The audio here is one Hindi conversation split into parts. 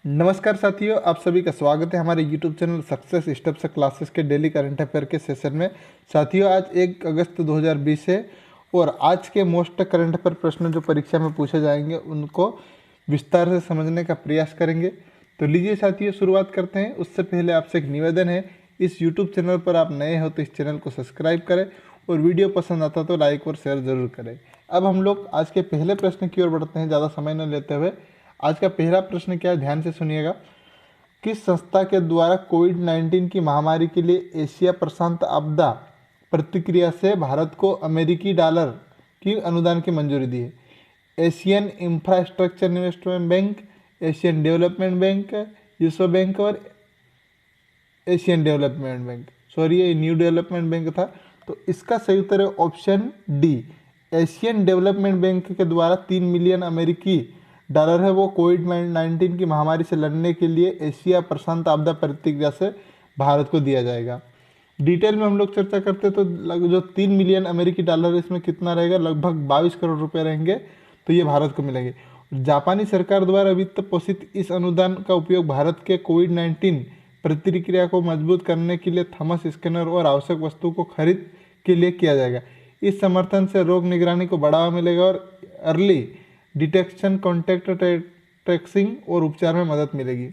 नमस्कार साथियों, आप सभी का स्वागत है हमारे YouTube channel success steps classes के डेली करंट अफेयर के सेशन में। साथियों, आज 1 अगस्त 2020 है और आज के मोस्ट करंट अफेयर प्रश्न जो परीक्षा में पूछे जाएंगे उनको विस्तार से समझने का प्रयास करेंगे। तो लीजिए साथियों, शुरुआत करते हैं। उससे पहले आपसे एक निवेदन है, इस YouTube चैनल पर आप नए हो तो इस चैनल को सब्सक्राइब करें और वीडियो पसंद आता तो लाइक और शेयर जरूर करें। अब हम लोग आज के पहले प्रश्न की ओर बढ़ते हैं, ज़्यादा समय न लेते हुए। आज का पहला प्रश्न क्या है, ध्यान से सुनिएगा। किस संस्था के द्वारा कोविड-19 की महामारी के लिए एशिया प्रशांत आपदा प्रतिक्रिया से भारत को अमेरिकी डॉलर की अनुदान की मंजूरी दी है? Asian infrastructure investment bank, Asian development bank, विश्व बैंक और एशियन डेवलपमेंट बैंक। सॉरी, ये न्यू डेवलपमेंट बैंक था। तो इसका सही उत्तर है option D, Asian development bank के द्वारा 3 मिलियन अमेरिकी डॉलर है वो कोविड-19 की महामारी से लड़ने के लिए एशिया प्रशांत आपदा प्रतिक्रिया से भारत को दिया जाएगा। डिटेल में हम लोग चर्चा करते तो जो 3 मिलियन अमेरिकी डॉलर इसमें कितना रहेगा, लगभग 22 करोड़ रुपए रहेंगे, तो ये भारत को मिलेंगे। जापानी सरकार द्वारा वित्त पोषित इस अनुदान का उपयोग भारत के कोविड-19 प्रतिक्रिया को मजबूत करने के लिए थर्मस स्कैनर और आवश्यक वस्तुओं को खरीद के लिए किया जाएगा। इस समर्थन से रोग निगरानी को बढ़ावा मिलेगा और अर्ली डिटेक्शन, कॉन्टैक्ट ट्रेसिंग और उपचार में मदद मिलेगी।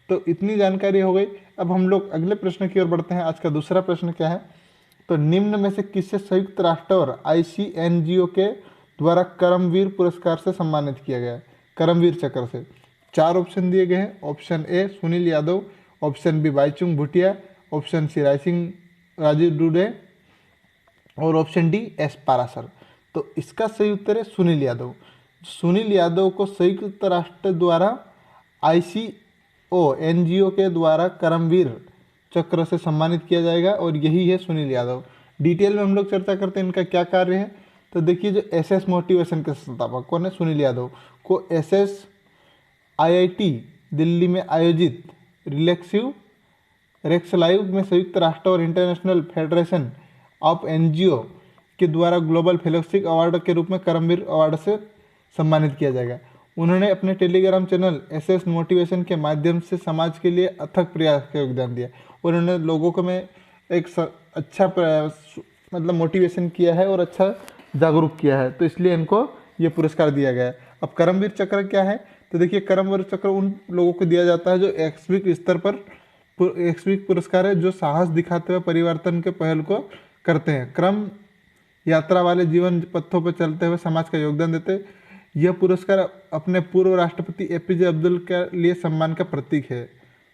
तो इतनी जानकारी हो गई। अब हम लोग अगले प्रश्न की ओर बढ़ते हैं। आज का दूसरा प्रश्न क्या है, तो निम्न में से किसे संयुक्त राष्ट्र और ICNGO के द्वारा करमवीर पुरस्कार से सम्मानित किया गया है? करमवीर चक्र से 4 ऑप्शन दिए गए हैं। Option A Sunil Yadav, option B Baichung Bhutia, option C Raisingh Rajiv Dude और ऑप्शन डी एस पारासर। तो इसका सही उत्तर है सुनील यादव। सुनील यादव को संयुक्त राष्ट्र द्वारा ICNGO के द्वारा करमवीर चक्र से सम्मानित किया जाएगा और यही है सुनील यादव। डिटेल में हम लोग चर्चा करते हैं इनका क्या कार्य है। तो देखिए, जो SS मोटिवेशन के संस्थापक कौन है, सुनील यादव को SS IIT दिल्ली में आयोजित रिलेक्सिव रेक्स लाइव में संयुक्त राष्ट्र और इंटरनेशनल फेडरेशन ऑफ NGO के द्वारा ग्लोबल फेलोशिप अवार्ड के रूप में करमवीर अवार्ड से सम्मानित किया जाएगा। उन्होंने अपने टेलीग्राम चैनल SS मोटिवेशन के माध्यम से समाज के लिए अथक प्रयास का योगदान दिया। उन्होंने लोगों को में एक अच्छा मतलब मोटिवेशन किया है और अच्छा जागरूक किया है, तो इसलिए इनको ये पुरस्कार दिया गया है। अब करमवीर चक्र क्या है, तो देखिए, करमवीर चक्र उन लोगों को दिया जाता है जो वैश्विक स्तर पर वैश्विक पुरस्कार है, जो साहस दिखाते हुए परिवर्तन के पहल को करते हैं, क्रम यात्रा वाले जीवन पथों पर चलते हुए समाज का योगदान देते हैं। यह पुरस्कार अपने पूर्व राष्ट्रपति APJ अब्दुल के लिए सम्मान का प्रतीक है।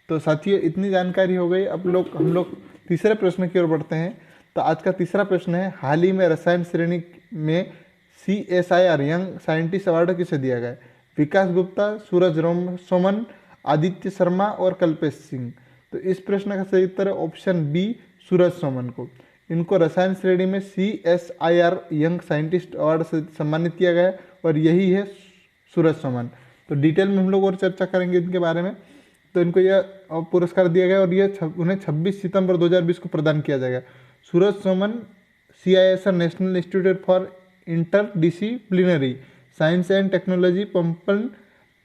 तो साथियों, इतनी जानकारी हो गई। अब हम लोग तीसरे प्रश्न की ओर बढ़ते हैं। तो आज का तीसरा प्रश्न है, हाल ही में रसायन श्रेणी में CSIR यंग साइंटिस्ट अवार्ड किसे दिया गया? विकास गुप्ता, सूरज सोमन, आदित्य शर्मा और कल्पेश सिंह। तो इस प्रश्न का सही उत्तर है ऑप्शन बी, सूरज सोमन को। इनको रसायन श्रेणी में CSIR यंग साइंटिस्ट अवार्ड से सम्मानित किया गया और यही है सूरज सोमन। तो डिटेल में हम लोग और चर्चा करेंगे इनके बारे में। तो इनको यह पुरस्कार दिया गया और यह उन्हें 26 सितंबर 2020 को प्रदान किया जाएगा। Suraj Soman CISR National Institute for Interdisciplinary Science and Technology Pamban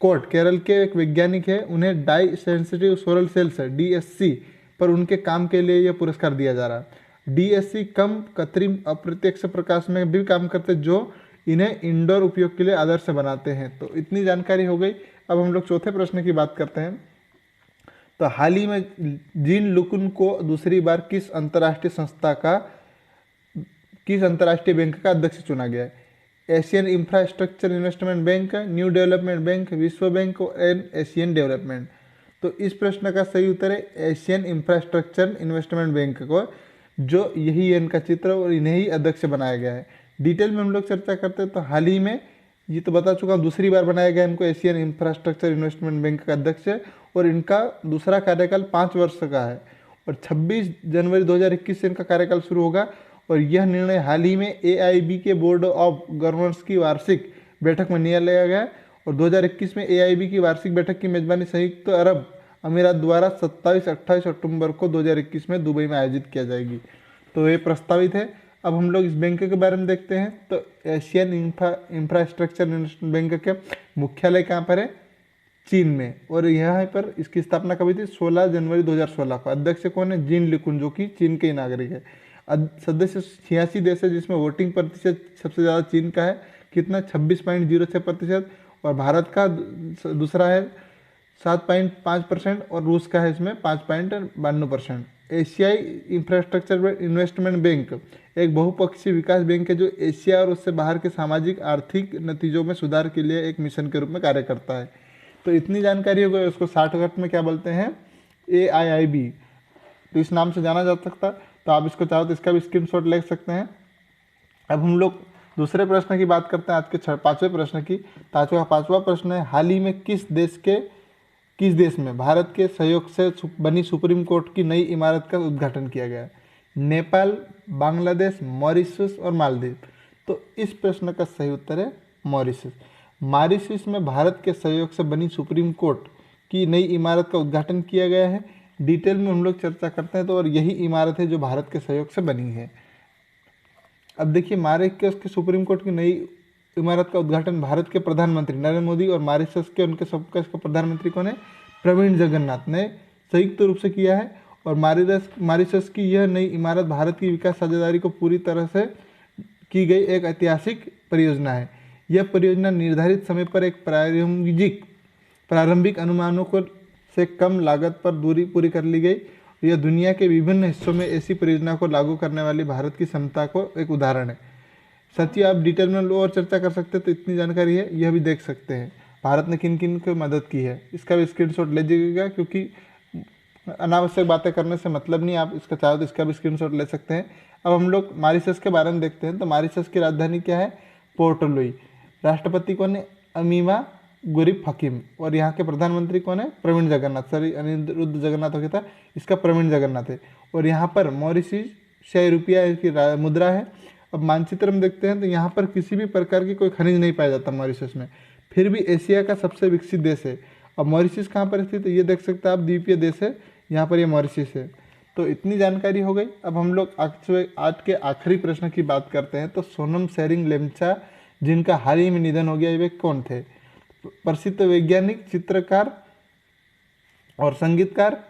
coat Kerala के एक वैज्ञानिक है। उन्हें dye sensitive solar cells DSC पर उनके काम के लिए यह पुरस्कार दिया जा रहा है। DSC कम कृत्रिम अप्रत्यक्ष प्रकाश में भी काम करते, जो इन्हें इंडोर उपयोग के लिए आदर्श बनाते हैं। तो इतनी जानकारी हो गई। अब हम लोग चौथे प्रश्न की बात करते हैं। तो हाल ही में जीन लुकुन को दूसरी बार किस अंतर्राष्ट्रीय बैंक का अध्यक्ष चुना गया है? Asian infrastructure investment bank, new development bank, विश्व बैंक एंड एशियन डेवलपमेंट। तो इस प्रश्न का सही उत्तर है एशियन इंफ्रास्ट्रक्चर इन्वेस्टमेंट बैंक को, जो यही है इनका चित्र और इन्हें ही अध्यक्ष बनाया गया है। डिटेल में हम लोग चर्चा करते हैं। तो हाल ही में, ये तो बता चुका हूँ, दूसरी बार बनाया गया इनको एशियन इंफ्रास्ट्रक्चर इन्वेस्टमेंट बैंक का अध्यक्ष, और इनका दूसरा कार्यकाल 5 वर्ष का है और 26 जनवरी 2021 से इनका कार्यकाल शुरू होगा। और यह निर्णय हाल ही में AIB के बोर्ड ऑफ गवर्नर्स की वार्षिक बैठक में लिया गया और 2021 में AIB की वार्षिक बैठक की मेजबानी संयुक्त अरब अमीरात द्वारा 27-28 अक्टूबर को 2021 में दुबई में आयोजित किया जाएगी। तो ये प्रस्तावित है। अब हम लोग इस बैंक के बारे में देखते हैं। तो एशियन इंफ्रास्ट्रक्चर बैंक के मुख्यालय कहाँ पर है? चीन में। और यहाँ पर इसकी स्थापना कभी थी 16 जनवरी 2016 को। अध्यक्ष कौन है? जिन लिकुन, जो कि चीन के ही नागरिक है। सदस्य 86 देश है, जिसमें वोटिंग प्रतिशत सबसे ज़्यादा चीन का है, कितना 26.06%। और भारत का दूसरा है 7.5% और रूस का है इसमें 5.92%। एशियाई इंफ्रास्ट्रक्चर इन्वेस्टमेंट बैंक एक बहुपक्षीय विकास बैंक है, जो एशिया और उससे बाहर के सामाजिक आर्थिक नतीजों में सुधार के लिए एक मिशन के रूप में कार्य करता है। तो इतनी जानकारी हो गई। उसको शॉर्टकट में क्या बोलते हैं? AIIB, तो इस नाम से जाना जा सकता है। तो आप इसको चाहो तो इसका भी स्क्रीनशॉट ले सकते हैं। अब हम लोग दूसरे प्रश्न की बात करते हैं, आज के पाँचवें प्रश्न की। पाँचवा प्रश्न है, हाल ही में किस देश में भारत के सहयोग से बनी सुप्रीम कोर्ट की नई इमारत का उद्घाटन किया गया? नेपाल, बांग्लादेश, मॉरिशस और मालदीव। तो इस प्रश्न का सही उत्तर है मॉरिशस। मॉरिशस में भारत के सहयोग से बनी सुप्रीम कोर्ट की नई इमारत का उद्घाटन किया गया है। डिटेल में हम लोग चर्चा करते हैं। तो और यही इमारत है जो भारत के सहयोग से बनी है। अब देखिए, मॉरिशस के सुप्रीम कोर्ट की नई इमारत का उद्घाटन भारत के प्रधानमंत्री नरेंद्र मोदी और मॉरिशस के उनके सबका प्रधानमंत्री कौन है? प्रवीण जगन्नाथ ने संयुक्त रूप से किया है। और मॉरिशस की यह नई इमारत भारत की विकास साझेदारी को पूरी तरह से की गई एक ऐतिहासिक परियोजना है। यह परियोजना निर्धारित समय पर एक प्रारंभिक अनुमानों को से कम लागत पर पूरी कर ली गई। यह दुनिया के विभिन्न हिस्सों में ऐसी परियोजना को लागू करने वाली भारत की क्षमता को एक उदाहरण है। साथियों, आप डिटेल में और चर्चा कर सकते हैं, तो इतनी जानकारी है, यह भी देख सकते हैं भारत ने किन किन को मदद की है। इसका भी स्क्रीनशॉट ले लीजिएगा, क्योंकि अनावश्यक बातें करने से मतलब नहीं। आप इसका चाहो तो इसका भी स्क्रीनशॉट ले सकते हैं। अब हम लोग मॉरिशस के बारे में देखते हैं। तो मॉरिशस की राजधानी क्या है? Port Louis. राष्ट्रपति कौन है? अमीमा गुरिफ हकीम। और यहाँ के प्रधानमंत्री कौन है? प्रवीण जगन्नाथ। सॉरी, अनिरुद्ध जगन्नाथ हो गया था, इसका प्रवीण जगन्नाथ है। और यहाँ पर मॉरिशस 6 रुपया की मुद्रा है। अब मानचित्र में देखते हैं तो यहाँ पर किसी भी प्रकार की कोई खनिज नहीं पाया जाता मॉरिशस में, फिर भी एशिया का सबसे विकसित देश है। अब मॉरिशस कहाँ पर स्थित है? ये देख सकते हैं आप, द्वीपीय देश है, यहाँ पर ये मॉरिशस है। तो इतनी जानकारी हो गई। अब हम लोग आज के आखिरी प्रश्न की बात करते हैं। तो सोनम शेरिंग लेप्चा, जिनका हाल ही में निधन हो गया, वे कौन थे? प्रसिद्ध वैज्ञानिक, चित्रकार और संगीतकार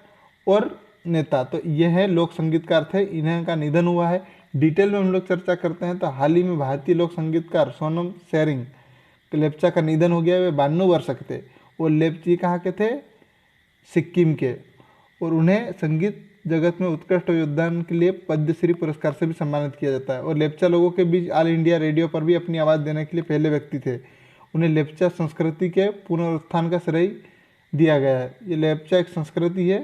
और नेता। तो यह है लोक संगीतकार थे, इन्हें का निधन हुआ है। डिटेल में हम लोग चर्चा करते हैं। तो हाल ही में भारतीय लोक संगीतकार सोनम शेरिंग लेप्चा का निधन हो गया। वे 92 वर्ष के थे। और लेप्ची कहाँ के थे? सिक्किम के। और उन्हें संगीत जगत में उत्कृष्ट योगदान के लिए पद्मश्री पुरस्कार से भी सम्मानित किया जाता है। और लेप्चा लोगों के बीच ऑल इंडिया रेडियो पर भी अपनी आवाज़ देने के लिए पहले व्यक्ति थे। उन्हें लेप्चा संस्कृति के पुनरुत्थान का श्रेय दिया गया है। ये लेप्चा एक संस्कृति है,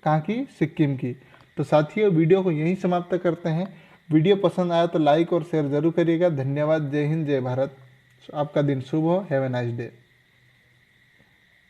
कहाँ की? सिक्किम की। तो साथियों, वीडियो को यहीं समाप्त करते हैं। वीडियो पसंद आया तो लाइक और शेयर जरूर करिएगा। धन्यवाद। जय हिंद, जय भारत। आपका दिन शुभ हो। Have a nice day.